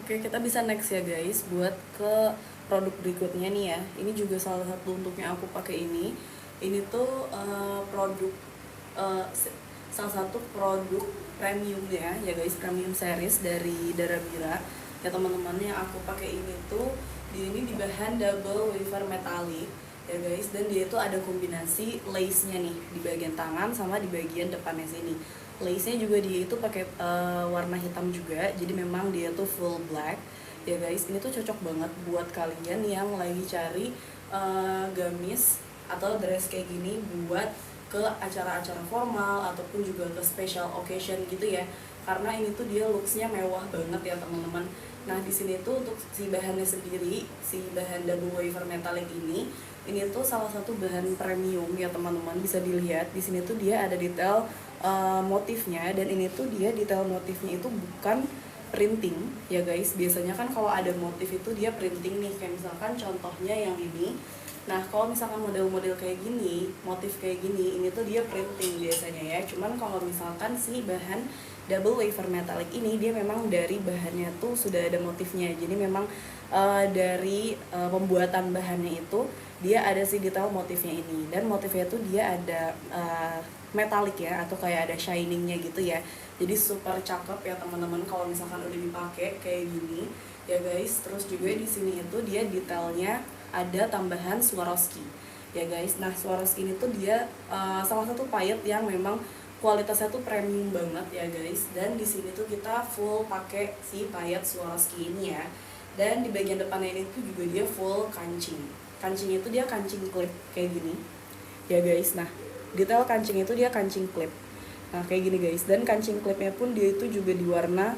Oke, kita bisa next ya guys buat ke produk berikutnya nih ya. Ini juga salah satu untuk yang aku pakai ini. Ini tuh produk salah satu produk premium ya guys, premium series dari Darabira. Ya teman-teman, yang aku pakai ini tuh ini di bahan double wafer metalik ya guys, dan dia itu ada kombinasi lace-nya nih di bagian tangan sama di bagian depannya sini. Lace-nya juga dia itu pakai warna hitam juga, jadi memang dia tuh full black ya guys. Ini tuh cocok banget buat kalian yang lagi cari gamis atau dress kayak gini buat ke acara-acara formal ataupun juga ke special occasion gitu ya, karena ini tuh dia looksnya mewah banget ya teman-teman. Nah di sini tuh untuk si bahannya sendiri, si bahan double wafer metallic ini tuh salah satu bahan premium ya teman-teman. Bisa dilihat di sini tuh dia ada detail motifnya, dan ini tuh dia detail motifnya itu bukan printing ya guys. Biasanya kan kalau ada motif itu dia printing nih, kayak misalkan contohnya yang ini. Nah kalau misalkan model-model kayak gini, motif kayak gini, ini tuh dia printing biasanya ya. Cuman kalau misalkan si bahan double wafer metallic ini, dia memang dari bahannya tuh sudah ada motifnya. Jadi memang dari pembuatan bahannya itu dia ada si detail motifnya ini, dan motifnya tuh dia ada metalik ya, atau kayak ada shiningnya gitu ya. Jadi super cakep ya teman-teman kalau misalkan udah dipakai kayak gini ya guys. Terus juga di sini itu dia detailnya ada tambahan Swarovski ya guys. Nah Swarovski ini tuh dia salah satu payet yang memang kualitasnya tuh premium banget ya guys. Dan di sini tuh kita full pakai si payet Swarovski ini ya. Dan di bagian depannya ini tuh juga dia full kancing. Kancingnya itu dia kancing clip kayak gini ya guys. Nah detail kancing itu dia kancing clip. Nah kayak gini guys, dan kancing clipnya pun dia itu juga di warna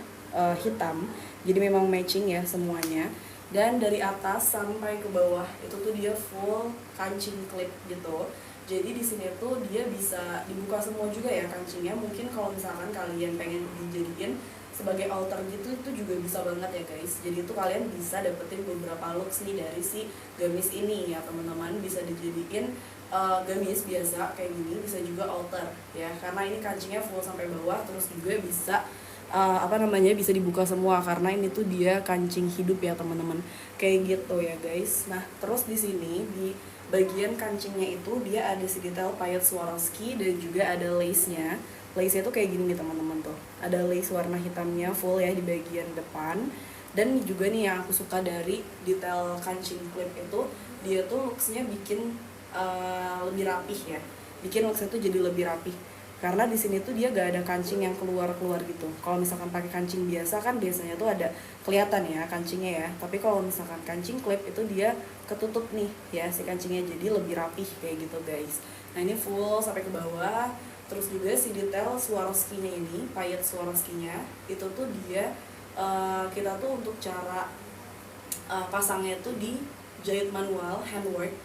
hitam. Jadi memang matching ya semuanya. Dan dari atas sampai ke bawah itu tuh dia full kancing clip gitu. Jadi di sini tuh dia bisa dibuka semua juga ya kancingnya. Mungkin kalau misalkan kalian pengen dijadiin sebagai altar gitu, itu juga bisa banget ya guys. Jadi itu kalian bisa dapetin beberapa looks nih dari si gamis ini ya teman-teman. Bisa dijadiin gamis biasa kayak gini, bisa juga altar ya, karena ini kancingnya full sampai bawah. Terus juga bisa bisa dibuka semua karena ini tuh dia kancing hidup ya teman-teman, kayak gitu ya guys. Nah terus di sini di bagian kancingnya itu dia ada si detail payet Swarovski, dan juga ada lace-nya. Lace-nya tuh kayak gini nih teman-teman, tuh ada lace warna hitamnya full ya di bagian depan. Dan juga nih yang aku suka dari detail kancing clip itu, dia tuh looks-nya bikin lebih rapih ya, bikin looks-nya tuh jadi lebih rapih. Karena di sini tuh dia gak ada kancing yang keluar-keluar gitu. Kalau misalkan pakai kancing biasa kan biasanya tuh ada kelihatan ya kancingnya ya. Tapi kalau misalkan kancing clip itu dia ketutup nih ya si kancingnya, jadi lebih rapih kayak gitu guys. Nah ini full sampai ke bawah. Terus juga si detail Swarovski-nya ini, payet Swarovski-nya itu tuh dia kita tuh untuk cara pasangnya tuh di jahit manual handwork.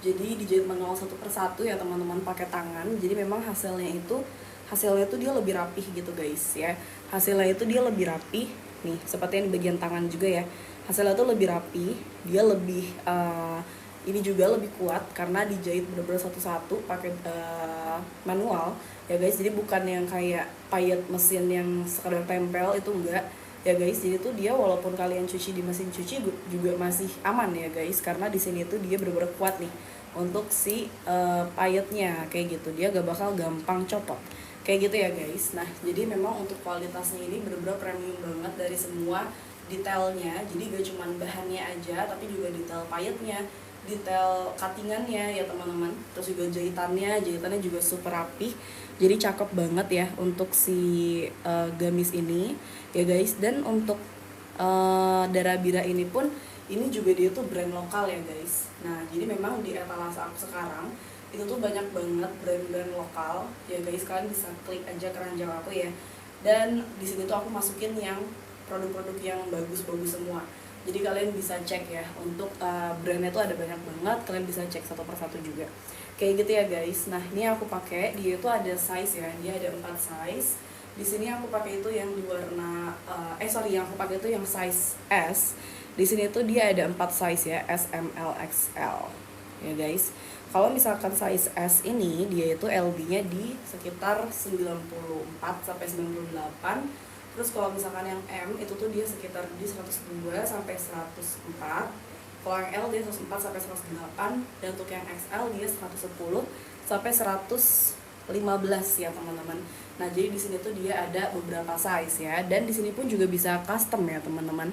Jadi dijahit manual satu persatu ya teman-teman, pakai tangan. Jadi memang hasilnya itu dia lebih rapih gitu guys ya. Hasilnya itu dia lebih rapih nih, seperti yang di bagian tangan juga ya. Hasilnya itu lebih rapih, dia lebih ini juga lebih kuat karena dijahit bener-bener satu-satu pakai manual ya guys. Jadi bukan yang kayak payet mesin yang sekadar tempel, itu enggak ya guys. Jadi tuh dia walaupun kalian cuci di mesin cuci juga masih aman ya guys, karena di sini tuh dia bener-bener kuat nih untuk si payetnya kayak gitu. Dia gak bakal gampang copot kayak gitu ya guys. Nah jadi memang untuk kualitasnya ini bener-bener premium banget dari semua detailnya. Jadi gak cuman bahannya aja, tapi juga detail payetnya, detail cuttingannya ya teman-teman. Terus juga jahitannya juga super rapih. Jadi cakep banget ya untuk si gamis ini ya guys. Dan untuk Darabira ini pun, ini juga dia tuh brand lokal ya guys. Nah jadi memang di etalase aku sekarang itu tuh banyak banget brand-brand lokal ya guys. Kalian bisa klik aja keranjang aku ya, dan di sini tuh aku masukin yang produk-produk yang bagus-bagus semua. Jadi kalian bisa cek ya, untuk brandnya tuh ada banyak banget, kalian bisa cek satu persatu juga kayak gitu ya guys. Nah ini aku pakai, dia itu ada size ya, dia ada 4 size. Di sini aku pakai itu yang di warna yang aku pakai itu yang size S. Di sini tuh dia ada 4 size ya, S, M, L, XL ya guys. Kalau misalkan size S ini dia itu LB-nya di sekitar 94 sampai 98. Terus kalau misalkan yang M itu tuh dia sekitar di 102 sampai 104. Kalau yang L dia 104 sampai 108, dan untuk yang XL dia 110 sampai 115 ya teman-teman. Nah, jadi di sini tuh dia ada beberapa size ya, dan di sini pun juga bisa custom ya teman-teman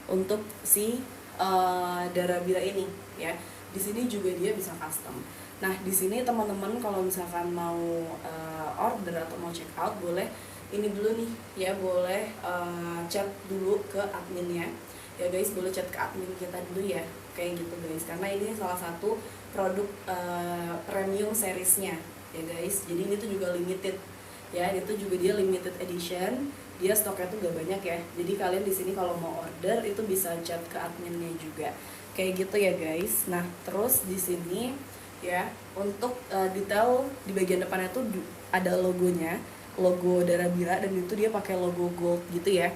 untuk si Darabira ini ya. Di sini juga dia bisa custom. Nah, di sini teman-teman kalau misalkan mau order atau mau check out, boleh ini dulu nih ya, boleh chat dulu ke adminnya ya guys, boleh chat ke admin kita dulu ya, kayak gitu guys, karena ini salah satu produk premium seriesnya ya guys. Jadi ini tuh juga limited ya, itu juga dia limited edition, dia stoknya tuh gak banyak ya. Jadi kalian di sini kalau mau order itu bisa chat ke adminnya juga, kayak gitu ya guys. Nah, terus di sini ya untuk detail di bagian depannya tuh ada logonya, logo Darabira, dan itu dia pakai logo gold gitu ya.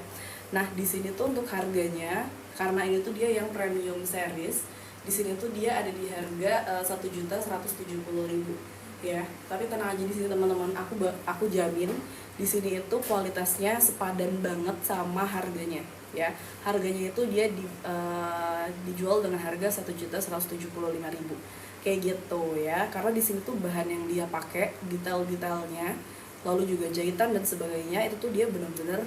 Nah, di sini tuh untuk harganya, karena ini tuh dia yang premium series, di sini tuh dia ada di harga 1.170.000 ya. Tapi tenang aja di sini teman-teman, aku jamin di sini itu kualitasnya sepadan banget sama harganya ya. Harganya itu dia dijual dengan harga 1.175.000 kayak gitu ya. Karena di sini tuh bahan yang dia pakai, detail-detailnya, lalu juga jahitan dan sebagainya, itu tuh dia benar-benar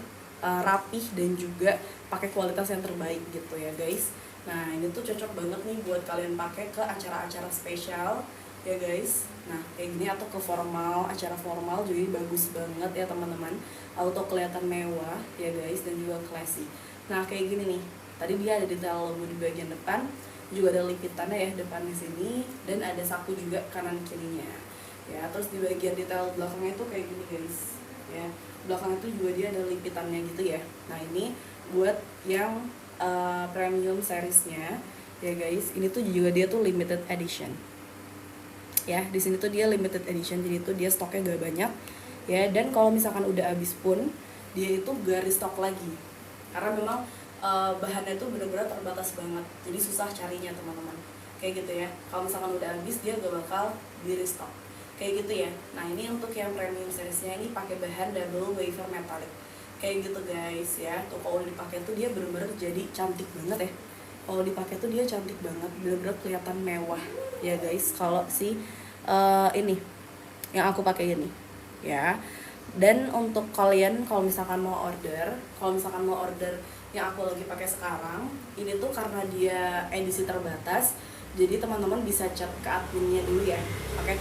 rapih dan juga pakai kualitas yang terbaik gitu ya guys. Nah, ini tuh cocok banget nih buat kalian pakai ke acara-acara spesial ya guys. Nah, kayak gini, atau ke formal, acara formal jadi bagus banget ya teman-teman, auto kelihatan mewah ya guys, dan juga classy. Nah, kayak gini nih, tadi dia ada detail logo di bagian depan, juga ada lipitannya ya depan di sini, dan ada saku juga kanan kirinya ya. Terus di bagian detail belakangnya itu kayak gini guys ya, belakang itu juga dia ada lipitannya gitu ya. Nah, ini buat yang premium seriesnya ya guys. Ini tuh juga dia tuh limited edition ya. Di sini tuh dia limited edition, jadi tuh dia stoknya gak banyak ya. Dan kalau misalkan udah habis pun dia itu gak restock lagi, karena memang bahannya tuh bener-bener terbatas banget, jadi susah carinya teman-teman, kayak gitu ya. Kalau misalkan udah habis dia gak bakal di restock kayak gitu ya. Nah, ini untuk yang premium seriesnya ini pakai bahan double wafer metallic kayak gitu guys ya. Tuh kalau dipakai tuh dia bener-bener jadi cantik banget ya. Kalau dipakai tuh dia cantik banget, bener-bener kelihatan mewah ya guys. Kalau si ini yang aku pakai ini ya. Dan untuk kalian kalau misalkan mau order yang aku lagi pakai sekarang ini tuh, karena dia edisi terbatas, jadi teman-teman bisa chat ke adminnya dulu ya. Oke,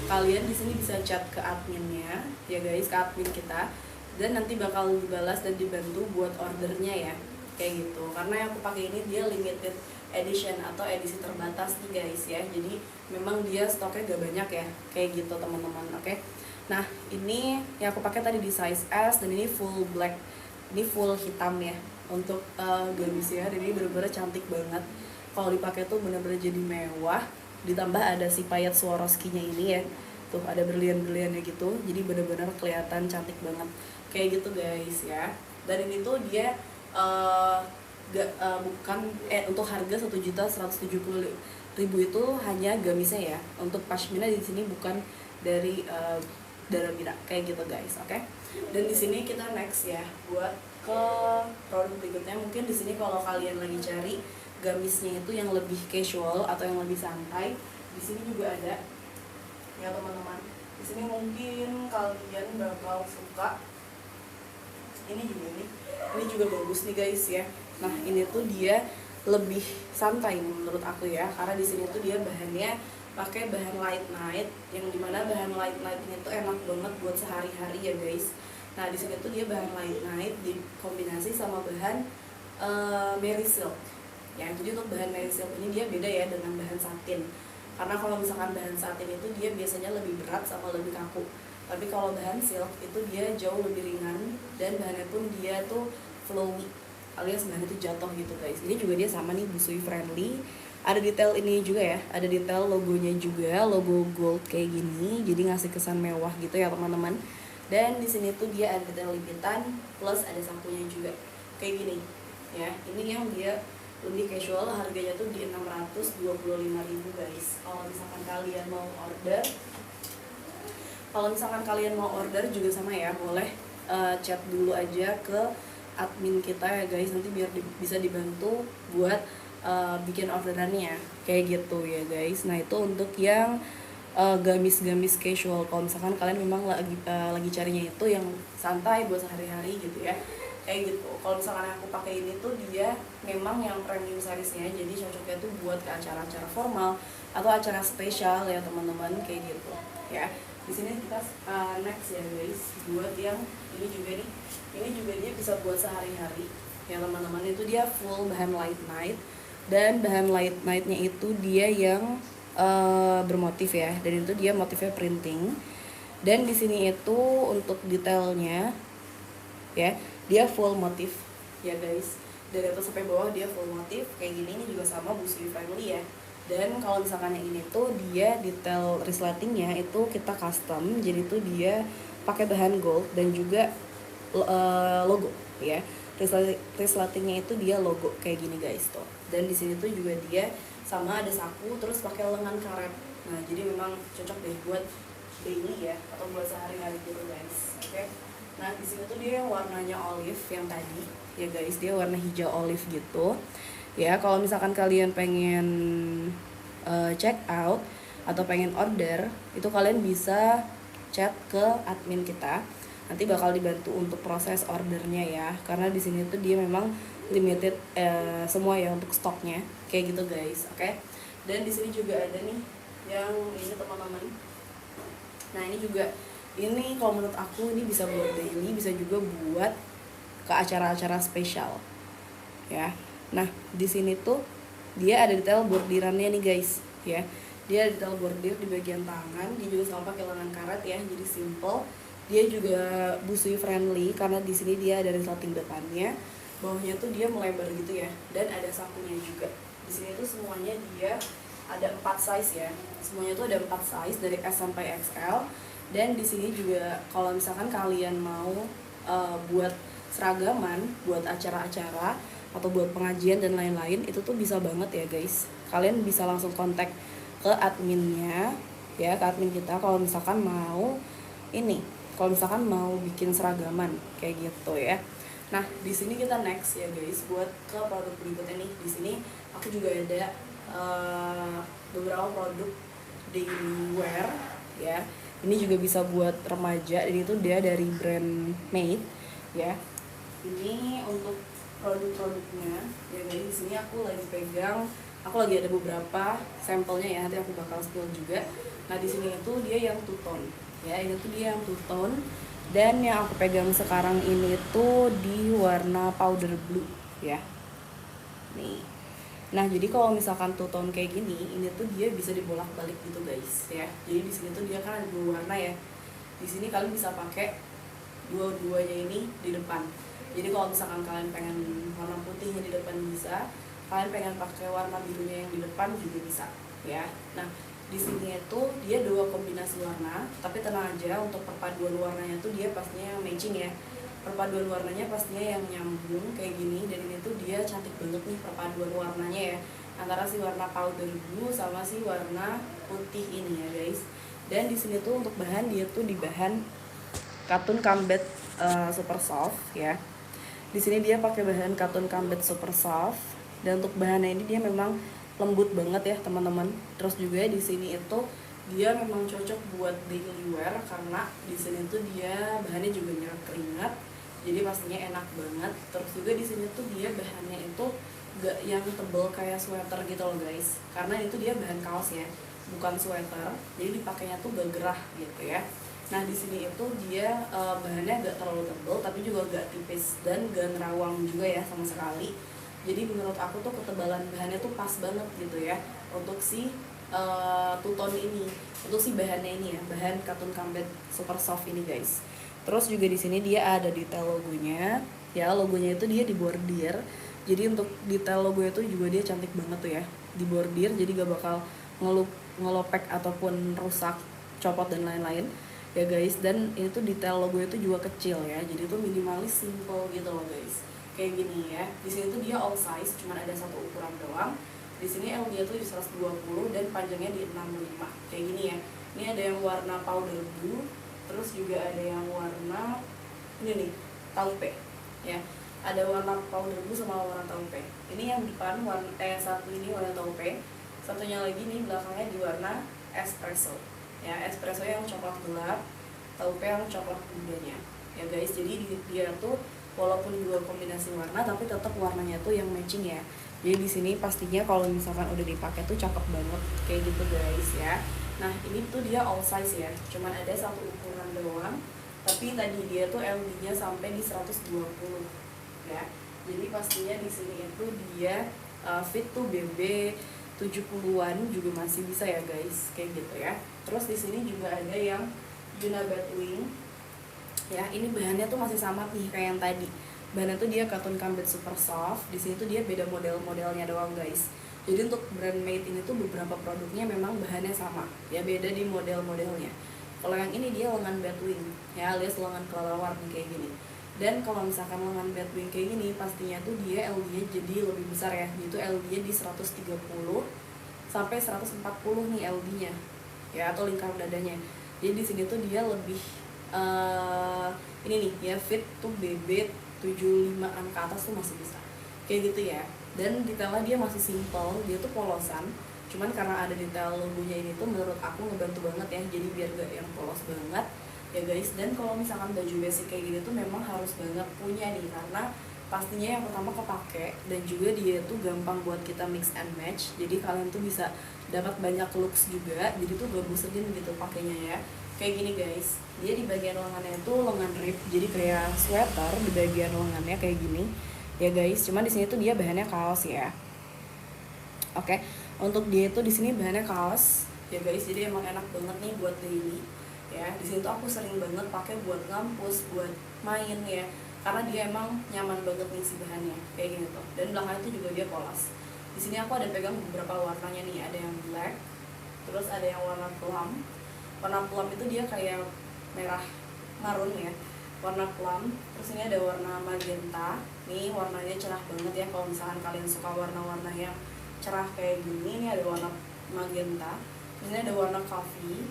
kalian di sini bisa chat ke adminnya ya guys, ke admin kita, dan nanti bakal dibalas dan dibantu buat ordernya ya, kayak gitu. Karena yang aku pakai ini dia limited edition atau edisi terbatas nih guys ya, jadi memang dia stoknya gak banyak ya, kayak gitu teman-teman. Oke, nah ini yang aku pakai tadi di size S, dan ini full black, ini full hitam ya untuk gamisnya, dan ini bener-bener cantik banget. Kalau dipakai tuh bener-bener jadi mewah, ditambah ada si payet Swarovski-nya ini ya, tuh ada berlian-berliannya gitu, jadi bener-bener kelihatan cantik banget kayak gitu guys ya. Dan ini tuh dia bukan untuk harga 1.170.000 itu hanya gamisnya ya. Untuk pashmina di sini bukan dari Darabira kayak gitu guys. Oke, dan di sini kita next ya buat ke produk berikutnya. Mungkin di sini kalau kalian lagi cari gamisnya itu yang lebih casual atau yang lebih santai, di sini juga ada ya teman-teman. Di sini mungkin kalian bakal suka ini juga nih. Ini juga bagus nih guys ya. Nah, ini tuh dia lebih santai menurut aku ya, karena di sini tuh dia bahannya pakai bahan light night, yang dimana bahan light night ini tuh enak banget buat sehari-hari ya guys. Nah, di sini tuh dia bahan light night dikombinasi sama bahan Mary Silk ya. Jadi untuk bahan Mary Silk ini dia beda ya dengan bahan satin, karena kalau misalkan bahan satin itu dia biasanya lebih berat sama lebih kaku, tapi kalau bahan silk itu dia jauh lebih ringan, dan bahannya pun dia tuh flowy, alias bahan itu jatuh gitu guys. Ini juga dia sama nih, busui friendly, ada detail ini juga ya, ada detail logonya juga, logo gold kayak gini, jadi ngasih kesan mewah gitu ya teman-teman. Dan di sini tuh dia ada detail lipitan plus ada sapunya juga kayak gini ya. Ini yang dia lebih casual, harganya tuh di 625.000 guys. Kalau misalkan kalian mau order juga sama ya, boleh chat dulu aja ke admin kita ya guys, nanti biar bisa dibantu buat bikin orderannya kayak gitu ya guys. Nah itu untuk yang gamis-gamis casual. Kalau misalkan kalian memang lagi carinya itu yang santai buat sehari-hari gitu ya, kayak gitu. Kalau misalkan aku pakai ini tuh dia memang yang premium seriesnya, jadi cocoknya tuh buat ke acara-acara formal atau acara spesial ya teman-teman, kayak gitu ya. Di sini kita next ya guys, buat yang ini juga nih, ini juga dia bisa buat sehari-hari ya teman-teman. Itu dia full bahan light night, dan bahan light nightnya itu dia yang bermotif ya, dan itu dia motifnya printing. Dan di sini itu untuk detailnya ya, dia full motif ya guys, dari atas sampai bawah dia full motif kayak gini. Ini juga sama busui friendly ya. Dan kalau misalkan yang ini tuh dia detail resletingnya itu kita custom, jadi tuh dia pakai bahan gold dan juga logo ya. Resletingnya itu dia logo kayak gini guys tuh. Dan di sini tuh juga dia sama ada saku, terus pakai lengan karet. Nah jadi memang cocok deh buat daily ya, atau buat sehari-hari gitu guys. Oke. Nah di sini tuh dia yang warnanya olive yang tadi ya guys, dia warna hijau olive gitu ya. Kalau misalkan kalian pengen check out atau pengen order, itu kalian bisa chat ke admin kita, nanti bakal dibantu untuk proses ordernya ya, karena di sini tuh dia memang limited semua ya untuk stoknya kayak gitu guys. Oke. Dan di sini juga ada nih yang ini teman-teman. Nah ini juga, ini kalau menurut aku ini bisa buat daily, bisa juga buat ke acara-acara spesial ya. Nah di sini tuh dia ada detail bordirannya nih guys ya. Dia ada detail bordir di bagian tangan, dia juga sama pakai lengan karet ya, jadi simple. Dia juga busui friendly karena di sini dia ada resleting depannya, bawahnya tuh dia melebar gitu ya, dan ada sakunya juga. Di sini tuh semuanya dia ada 4 size ya, semuanya tuh ada 4 size dari S sampai XL. Dan di sini juga kalau misalkan kalian mau buat seragaman buat acara-acara atau buat pengajian dan lain-lain, itu tuh bisa banget ya guys. Kalian bisa langsung kontak ke adminnya ya, ke admin kita kalau misalkan mau ini, kalau misalkan mau bikin seragaman kayak gitu ya. Nah di sini kita next ya guys, buat ke produk berikutnya nih. Di sini aku juga ada beberapa produk daily wear ya. Ini juga bisa buat remaja, dan itu dia dari brand Made ya. Ini untuk produk-produknya ya guys. Di sini aku lagi pegang, aku lagi ada beberapa sampelnya ya, nanti aku bakal spill juga. Nah di sini itu dia yang two tone ya, ini tuh dia yang two tone, dan yang aku pegang sekarang ini tuh di warna powder blue ya nih. Nah jadi kalau misalkan two tone kayak gini, ini tuh dia bisa dibolak-balik gitu guys ya. Jadi di sini tuh dia kan ada dua warna ya, di sini kalian bisa pakai dua-duanya ini di depan. Jadi kalau misalkan kalian pengen warna putihnya di depan bisa, kalian pengen pakai warna birunya yang di depan juga bisa ya. Nah di sini itu dia dua kombinasi warna, tapi tenang aja untuk perpaduan warnanya tuh dia pastinya matching ya. Perpaduan warnanya pastinya yang nyambung kayak gini, dan ini tuh dia cantik banget nih perpaduan warnanya ya, antara si warna powder blue sama si warna putih ini ya guys. Dan di sini tuh untuk bahan, dia tuh di bahan katun combat super soft ya. Di sini dia pakai bahan katun combat super soft, dan untuk bahannya ini dia memang lembut banget ya teman-teman. Terus juga di sini itu dia memang cocok buat daily wear, karena di sini tuh dia bahannya juga nyerap keringat, jadi pastinya enak banget. Terus juga di sini tuh dia bahannya itu gak yang tebel kayak sweater gitu loh guys, karena itu dia bahan kaos ya, bukan sweater, jadi dipakainya tuh gak gerah gitu ya. Nah di sini itu dia bahannya gak terlalu tebel, tapi juga gak tipis dan gak nerawang juga ya sama sekali. Jadi menurut aku tuh ketebalan bahannya tuh pas banget gitu ya untuk si two tone ini, untuk si bahannya ini ya, bahan katun combat super soft ini guys. Terus juga di sini dia ada detail logonya ya, logonya itu dia dibordir. Jadi untuk detail logo itu juga dia cantik banget tuh ya, dibordir, jadi gak bakal ngelopek ataupun rusak, copot dan lain-lain ya guys. Dan ini tuh detail logo itu juga kecil ya, jadi tuh minimalis, simple gitu loh guys, kayak gini ya. Di sini tuh dia all size, cuman ada satu ukuran doang. Di sini L dia tuh di 120 dan panjangnya di 65 kayak gini ya. Ini ada yang warna powder blue, terus juga ada yang warna ini nih taupe ya, ada warna powder blue sama warna taupe. Ini yang depan warna satu ini warna taupe, satunya lagi nih belakangnya di warna espresso ya, espresso yang coklat gelap, taupe yang coklat mudanya ya guys. Jadi dia tuh walaupun dua kombinasi warna tapi tetap warnanya tuh yang matching ya. Jadi di sini pastinya kalau misalkan udah dipakai tuh cakep banget kayak gitu guys ya. Nah ini tuh dia all size ya, cuman ada satu ukuran doang, tapi tadi dia tuh LD-nya sampai di 120 ya. Jadi pastinya di sini itu dia fit tuh BB 70-an juga masih bisa ya guys, kayak gitu ya. Terus di sini juga ada yang Yuna Batwing ya, ini bahannya tuh masih sama nih kayak yang tadi. Bahannya tuh dia cotton combat super soft. Di sini tuh dia beda model-modelnya doang guys. Jadi untuk brand Made ini tuh beberapa produknya memang bahannya sama ya, beda di model-modelnya. Kalau yang ini dia lengan Batwing ya, alias lengan kelelawar nih kayak gini. Dan kalau misalkan lengan Batwing kayak gini, pastinya tuh dia LD-nya jadi lebih besar ya. Itu LD-nya di 130 sampai 140 nih LD-nya ya, atau lingkar dadanya. Jadi di sini tuh dia lebih ini nih ya, fit tuh BB 75-an ke atas tuh masih bisa kayak gitu ya. Dan detailnya dia masih simple, dia tuh polosan, cuman karena ada detail logonya ini tuh menurut aku ngebantu banget ya, jadi biar gak yang polos banget ya guys. Dan kalau misalkan baju basic kayak gini tuh memang harus banget punya nih, karena pastinya yang pertama kepake, dan juga dia tuh gampang buat kita mix and match. Jadi kalian tuh bisa dapat banyak looks juga, jadi tuh gak bosenin gitu pakainya ya. Kayak gini guys, dia di bagian lengannya itu lengan rib, jadi kayak sweater di bagian lengannya kayak gini ya guys. Cuman di sini tuh dia bahannya kaos ya. Oke, untuk dia itu di sini bahannya kaos ya guys, jadi emang enak banget nih buat daily ya. Di sini tuh aku sering banget pakai buat ngampus, buat main ya, karena dia emang nyaman banget nih si bahannya kayak gini tuh. Dan belakangnya tuh juga dia polos. Di sini aku ada pegang beberapa warnanya nih, ada yang black, terus ada yang warna plum. Warna plum itu dia kayak merah marun ya, warna plum. Terus ini ada warna magenta, nih warnanya cerah banget ya. Kalau misalkan kalian suka warna-warna yang cerah kayak gini, ini ada warna magenta. Terus ini ada warna coffee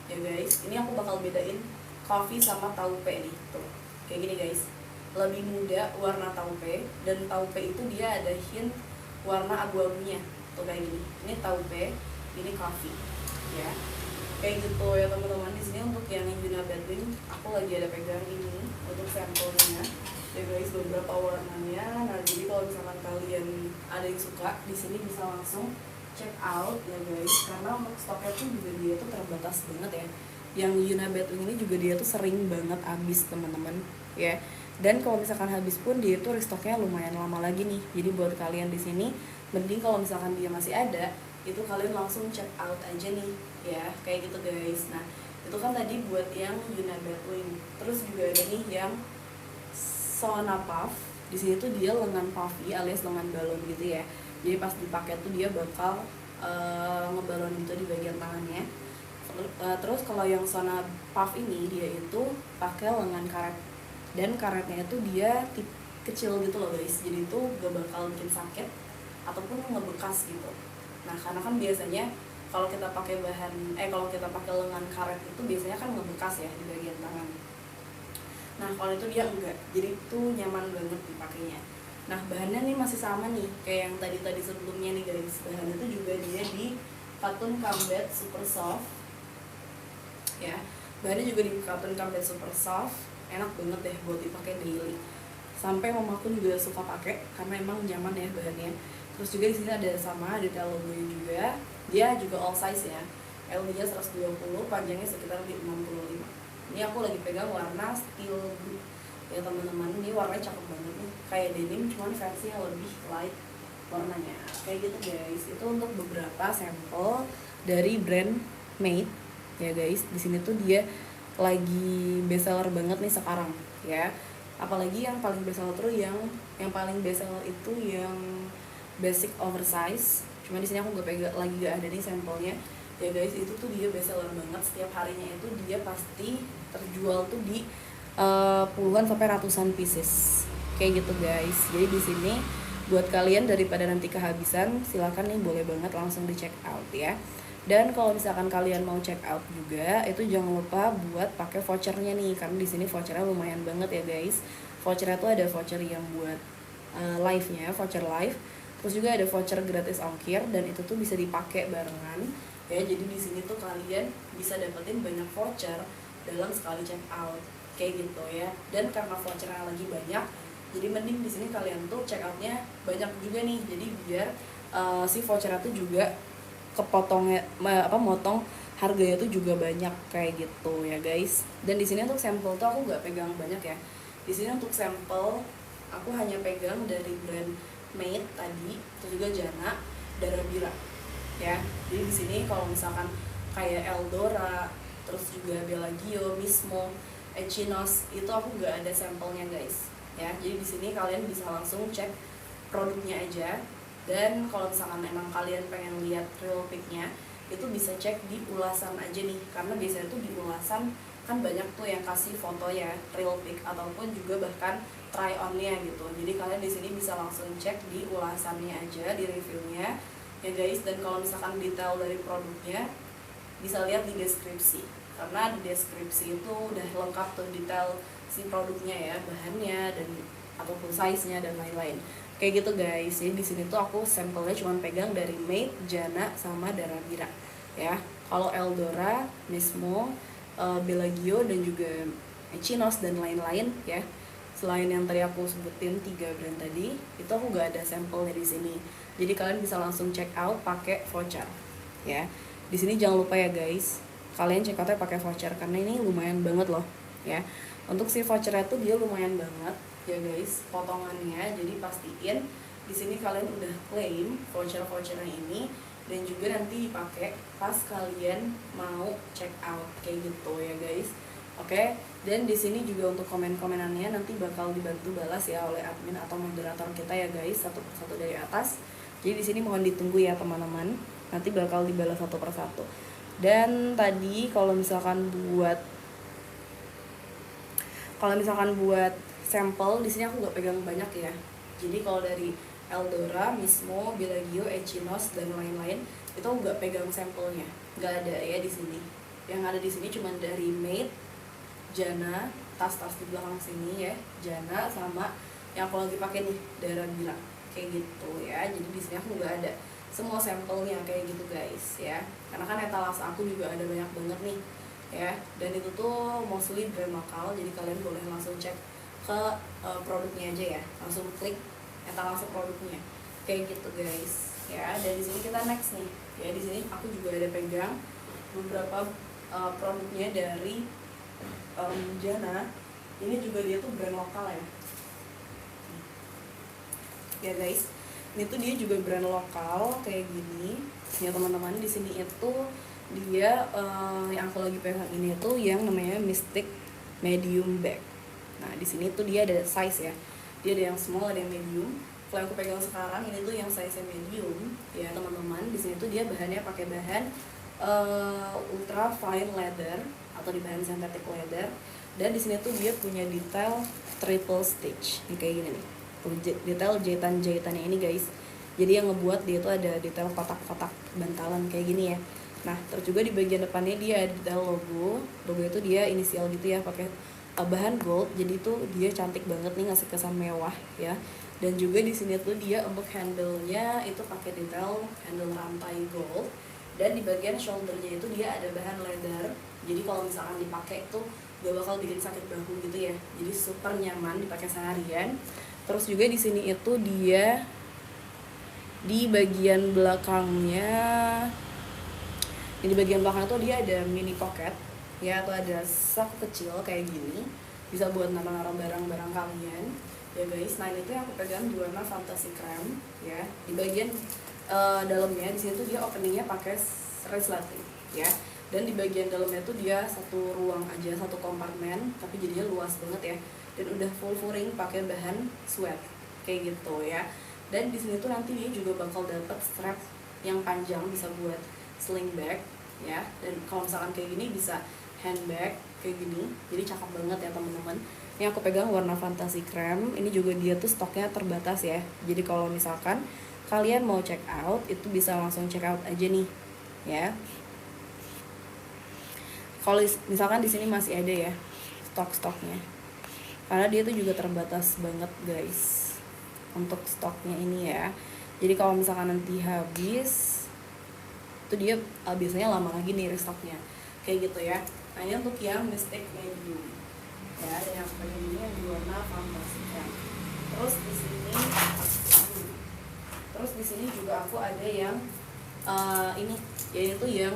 ya guys. Ini aku bakal bedain coffee sama taupe nih tuh, kayak gini guys. Lebih muda warna taupe, dan taupe itu dia ada hint warna abu-abunya tuh kayak gini. Ini taupe, ini coffee ya, kayak gitu ya teman-teman. Di sini untuk yang Yuna Batwing aku lagi ada pegang ini untuk sampelnya ya guys, beberapa warnanya. Nah jadi kalau misalkan kalian ada yang suka, di sini bisa langsung check out ya guys, karena untuk stoknya tuh juga dia tuh terbatas banget ya. Yang Yuna Batwing ini juga dia tuh sering banget habis teman-teman ya. Dan kalau misalkan habis pun dia tuh restocknya lumayan lama lagi nih. Jadi buat kalian di sini mending kalau misalkan dia masih ada, itu kalian langsung check out aja nih ya, kayak gitu guys. Nah itu kan tadi buat yang Yuna Batwing. Terus juga ada nih yang Sona Puff. Di sini tuh dia lengan puffy alias lengan balon gitu ya. Jadi pas dipakai tuh dia bakal ngebalon gitu di bagian tangannya. Terus kalau yang Sona Puff ini dia itu pakai lengan karet, dan karetnya itu dia kecil gitu loh guys, jadi itu gak bakal bikin sakit ataupun ngebekas gitu. Nah karena kan biasanya kalau kita pakai kalau kita pakai lengan karet itu biasanya kan ngebekas ya di bagian tangan. Nah kalau itu dia enggak, jadi itu nyaman banget dipakainya. Nah bahannya nih masih sama nih kayak yang tadi sebelumnya nih guys. Bahannya itu juga dia di cotton combat super soft ya. Bahannya juga di cotton combat super soft, enak banget deh buat dipakai daily. Sampai mamaku juga suka pakai karena emang nyaman ya bahannya. Terus juga di sini ada sama detail logonya juga. Dia juga all size ya. LD-nya 120, panjangnya sekitar 65. Ini aku lagi pegang warna steel blue ya teman-teman. Ini warnanya cakep banget nih, kayak denim cuman versi yang lebih light warnanya. Kayak gitu guys. Itu untuk beberapa sampel dari brand Made ya guys. Di sini tuh dia lagi best seller banget nih sekarang ya. Apalagi yang paling best seller tuh yang paling best seller itu yang basic oversize. Cuma di sini aku lagi gak ada nih sampelnya ya guys. Itu tuh dia best seller banget, setiap harinya itu dia pasti terjual tuh di puluhan sampai ratusan pieces kayak gitu guys. Jadi di sini buat kalian daripada nanti kehabisan, silakan nih boleh banget langsung di check out ya. Dan kalau misalkan kalian mau check out juga, itu jangan lupa buat pakai vouchernya nih, karena di sini vouchernya lumayan banget ya guys. Vouchernya tuh ada voucher yang buat live-nya, voucher live. Terus juga ada voucher gratis ongkir dan itu tuh bisa dipakai barengan. Ya, jadi di sini tuh kalian bisa dapetin banyak voucher dalam sekali check out kayak gitu ya. Dan karena vouchernya lagi banyak, jadi mending di sini kalian tuh check outnya banyak juga nih. Jadi biar si vouchernya tuh juga kepotongnya motong harganya tuh juga banyak kayak gitu ya guys. Dan di sini untuk sampel tuh aku nggak pegang banyak ya. Di sini untuk sampel aku hanya pegang dari brand Made tadi, terus juga Jana, Darabira ya. Jadi di sini kalau misalkan kayak Eldora, terus juga Bellagio, Mismo, Echinos itu aku nggak ada sampelnya guys ya. Jadi di sini kalian bisa langsung cek produknya aja. Dan kalau misalkan emang kalian pengen lihat real pic-nya, itu bisa cek di ulasan aja nih, karena biasanya tuh di ulasan kan banyak tuh yang kasih foto ya real pic ataupun juga bahkan try on-nya gitu. Jadi kalian di sini bisa langsung cek di ulasannya aja, di reviewnya ya guys. Dan kalau misalkan detail dari produknya bisa lihat di deskripsi, karena di deskripsi itu udah lengkap tuh detail si produknya ya, bahannya dan ataupun size-nya dan lain-lain kayak gitu guys. Jadi di sini tuh aku sampelnya cuma pegang dari Made, Jana, sama Darabira ya. Kalau Eldora, Mismo, Bellagio dan juga Echinos dan lain-lain ya, selain yang tadi aku sebutin 3 brand tadi, itu aku gak ada sampelnya di sini. Jadi kalian bisa langsung check out pakai voucher ya. Di sini jangan lupa ya guys, kalian check outnya pakai voucher karena ini lumayan banget loh ya. Untuk si vouchernya tuh dia lumayan banget ya guys potongannya. Jadi pastiin di sini kalian udah claim vouchernya ini dan juga nanti dipakai pas kalian mau check out kayak gitu ya guys. Oke, dan di sini juga untuk komen-komenannya nanti bakal dibantu balas ya oleh admin atau moderator kita ya guys, satu persatu dari atas. Jadi di sini mohon ditunggu ya teman-teman, nanti bakal dibalas satu persatu. Dan tadi kalau misalkan buat sampel di sini aku nggak pegang banyak ya. Jadi kalau dari Eldora, Mismo, Bellagio, Echinos dan lain-lain itu aku nggak pegang sampelnya, nggak ada ya di sini. Yang ada di sini cuma dari Made, Jana, tas-tas di belakang sini ya, Jana, sama yang aku lagi pakai nih Darabira kayak gitu ya. Jadi di sini aku nggak ada semua sampelnya kayak gitu guys ya, karena kan etalase aku juga ada banyak banget nih ya. Dan itu tuh mostly brand lokal, jadi kalian boleh langsung cek ke produknya aja ya, langsung klik etalase produknya kayak gitu guys ya. Dan di sini kita next nih ya, di sini aku juga ada pegang beberapa produknya dari Jana. Ini juga dia tuh brand lokal ya guys. Ini tuh dia juga brand lokal kayak gini ya teman-teman. Di sini itu dia yang aku lagi pegang ini tuh yang namanya Mystic Medium Bag. Nah di sini tuh dia ada size ya, dia ada yang small ada yang medium. Kalau yang aku pegang sekarang ini tuh yang size medium ya teman-teman. Di sini tuh dia bahannya pakai bahan ultra fine leather atau di bahan synthetic leather. Dan di sini tuh dia punya detail triple stitch ini kayak gini nih, detail jahitan-jahitannya ini guys. Jadi yang ngebuat dia tuh ada detail kotak-kotak bantalan kayak gini ya. Nah terus juga di bagian depannya dia ada detail logo itu dia inisial gitu ya, pakai bahan gold. Jadi tuh dia cantik banget nih, ngasih kesan mewah ya. Dan juga di sini tuh dia untuk handle-nya itu pakai detail handle rantai gold. Dan di bagian shoulder-nya itu dia ada bahan leather. Jadi kalau misalkan dipakai tuh gak bakal bikin sakit bahu gitu ya. Jadi super nyaman dipakai seharian. Terus juga di sini itu dia di bagian belakangnya, tuh dia ada mini pocket ya, atau ada saku kecil kayak gini, bisa buat naruh barang-barang kalian ya guys. Nah ini tuh yang aku pegang di warna fantasy cream ya. Di bagian dalamnya di sini tuh dia openingnya pakai resleting ya. Dan di bagian dalamnya tuh dia satu ruang aja, satu kompartemen, tapi jadinya luas banget ya. Dan udah full furing pakai bahan sweat kayak gitu ya. Dan di sini tuh nanti dia juga bakal dapat strap yang panjang, bisa buat sling bag ya. Dan kalau misalkan kayak gini bisa handbag kayak gini, jadi cakep banget ya teman-teman. Ini aku pegang warna fantasy cream. Ini juga dia tuh stoknya terbatas ya. Jadi kalau misalkan kalian mau check out itu bisa langsung check out aja nih ya. Kalau misalkan di sini masih ada ya stok-stoknya, karena dia tuh juga terbatas banget guys untuk stoknya ini ya. Jadi kalau misalkan nanti habis itu dia biasanya lama lagi nih restoknya kayak gitu ya. Nah ini untuk yang Mystic Medium ya, dan yang seperti ini yang warna Fantasika. Terus di sini juga aku ada yang ini, yaitu yang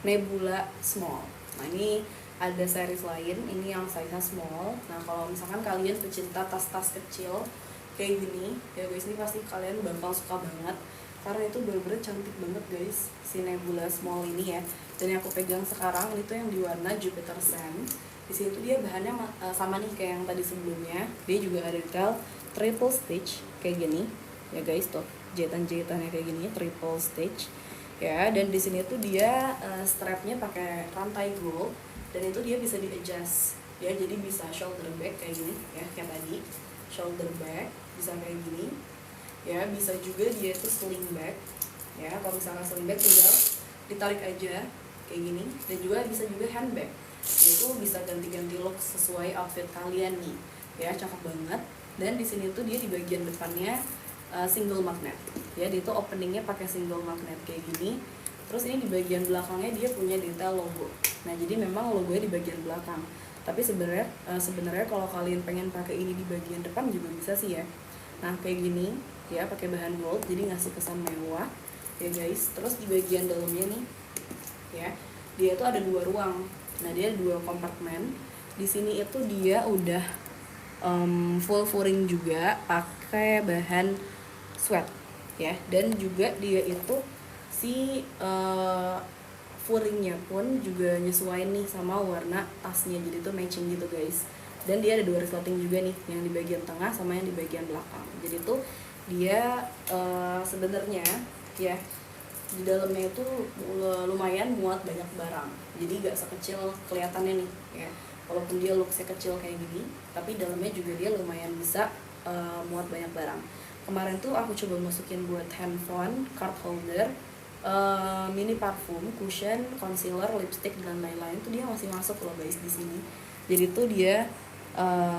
Nebula Small. Nah ini ada series lain, ini yang size small. Nah kalau misalkan kalian pecinta tas-tas kecil kayak gini ya guys, ini pasti kalian bakal suka banget, karena itu bener-bener cantik banget guys si Nebula Small ini ya. Dan yang aku pegang sekarang itu yang di warna Jupiter Sand. Di sini tuh dia bahannya sama nih kayak yang tadi sebelumnya, dia juga ada detail triple stitch kayak gini ya guys, tuh jahitan-jahitannya kayak gini triple stitch ya. Dan di sini tuh dia strapnya pakai rantai gold, dan itu dia bisa di adjust ya, jadi bisa shoulder bag kayak gini ya, kayak tadi shoulder bag bisa kayak gini ya, bisa juga dia itu sling bag ya. Kalau misalnya sling bag tinggal ditarik aja kayak gini, dan juga bisa juga handbag, itu bisa ganti-ganti look sesuai outfit kalian nih ya, cakep banget. Dan di sini tuh dia di bagian depannya single magnet ya, dia tuh openingnya pakai single magnet kayak gini. Terus ini di bagian belakangnya dia punya detail logo. Nah jadi memang logonya di bagian belakang, tapi sebenarnya kalau kalian pengen pakai ini di bagian depan juga bisa sih ya. Nah kayak gini ya, pakai bahan gold jadi ngasih kesan mewah ya guys. Terus di bagian dalamnya nih ya, dia tuh ada 2 ruang. Nah dia 2 kompartemen. Di sini itu dia udah full furing juga pakai bahan sweat ya, dan juga dia itu si furingnya pun juga nyesuaiin nih sama warna tasnya, jadi tuh matching gitu guys. Dan dia ada 2 resleting juga nih, yang di bagian tengah sama yang di bagian belakang. Jadi tuh dia sebenarnya ya di dalamnya itu lumayan muat banyak barang, jadi gak sekecil kelihatannya nih ya. Walaupun dia looksnya kecil kayak gini, tapi dalamnya juga dia lumayan bisa muat banyak barang. Kemarin tuh aku coba masukin buat handphone, card holder, mini parfum, cushion, concealer, lipstick dan lain-lain, tuh dia masih masuk loh guys di sini. Jadi tuh dia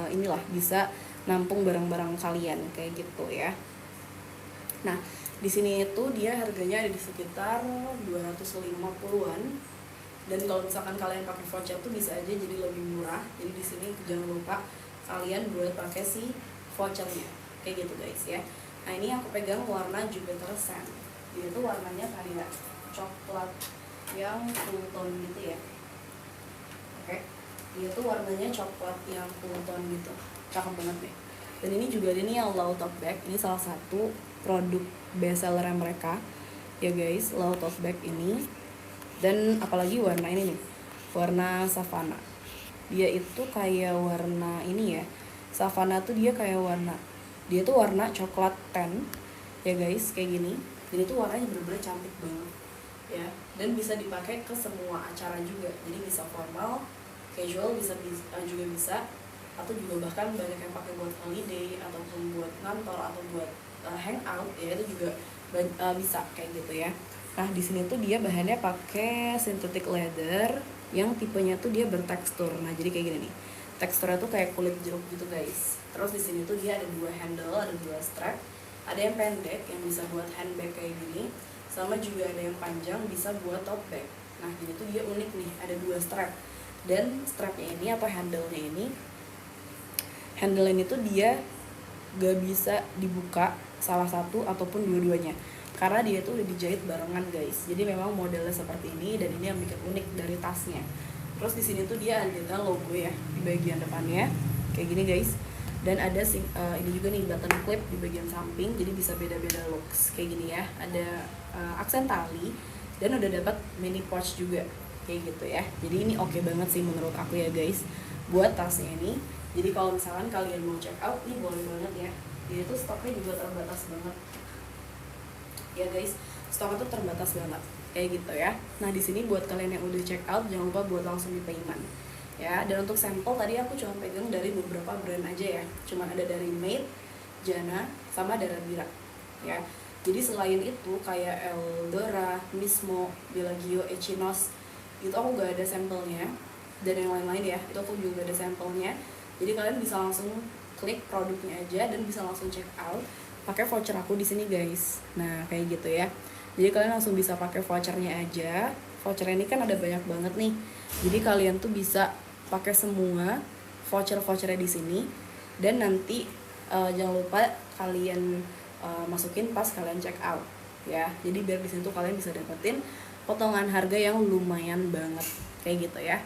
inilah bisa nampung barang-barang kalian kayak gitu ya. Nah di sini itu dia harganya ada di sekitar 250-an, dan kalau misalkan kalian pakai voucher tuh bisa aja jadi lebih murah. Jadi di sini jangan lupa kalian buat pakai si vouchernya kayak gitu guys ya. Nah ini aku pegang warna Jupiter Sand, dia tuh warnanya kayak coklat yang cool tone gitu ya. Oke, dia tuh warnanya coklat yang cool tone gitu, cakep banget deh. Dan ini juga ini yang low top bag, ini salah satu produk best seller mereka ya guys, low top bag ini. Dan apalagi warna ini nih, warna savana, dia itu kayak warna ini ya, savana tuh dia kayak warna, dia tuh warna coklat tan ya guys kayak gini. Jadi tuh warnanya bener-bener cantik banget ya, dan bisa dipakai ke semua acara juga, jadi bisa formal, casual, bisa juga bisa, atau juga bahkan banyak yang pakai buat holiday ataupun buat kantor atau buat hangout ya, itu juga bisa kayak gitu ya. Nah di sini tuh dia bahannya pakai synthetic leather yang tipenya tuh dia bertekstur. Nah jadi kayak gini nih, teksturnya tuh kayak kulit jeruk gitu guys. Terus di sini tuh dia ada 2 handle, ada 2 strap, ada yang pendek yang bisa buat handbag kayak gini, sama juga ada yang panjang bisa buat tote bag. Nah jadi tuh dia unik nih, ada 2 strap, dan strapnya ini atau handle-nya ini tuh dia gak bisa dibuka salah satu ataupun dua-duanya, karena dia tuh udah dijahit barengan guys. Jadi memang modelnya seperti ini, dan ini yang bikin unik dari tasnya. Terus di sini tuh dia ada logo ya di bagian depannya kayak gini guys, dan ada ini juga nih button clip di bagian samping, jadi bisa beda-beda looks kayak gini ya. Ada aksen tali, dan udah dapat mini pouch juga kayak gitu ya. Jadi ini oke banget sih menurut aku ya guys buat tasnya ini. Jadi kalau misalkan kalian mau check out nih boleh banget ya, dia tuh stoknya juga terbatas banget ya guys, stoknya tuh terbatas banget kayak gitu ya. Nah di sini buat kalian yang udah check out jangan lupa buat langsung di payment ya. Dan untuk sampel tadi aku cuma pegang dari beberapa brand aja ya, cuma ada dari Maid, Jana, sama Dara Bira ya. Jadi selain itu kayak Eldora, Mismo, Bellagio, Echinos itu aku gak ada sampelnya, dan yang lain-lain ya itu aku juga ada sampelnya. Jadi kalian bisa langsung klik produknya aja dan bisa langsung check out pakai voucher aku di sini guys. Nah kayak gitu ya. Jadi kalian langsung bisa pakai vouchernya aja. Voucher ini kan ada banyak banget nih. Jadi kalian tuh bisa pakai semua voucher-vouchernya di sini, dan nanti jangan lupa kalian masukin pas kalian check out ya. Jadi biar di situ kalian bisa dapetin potongan harga yang lumayan banget kayak gitu ya.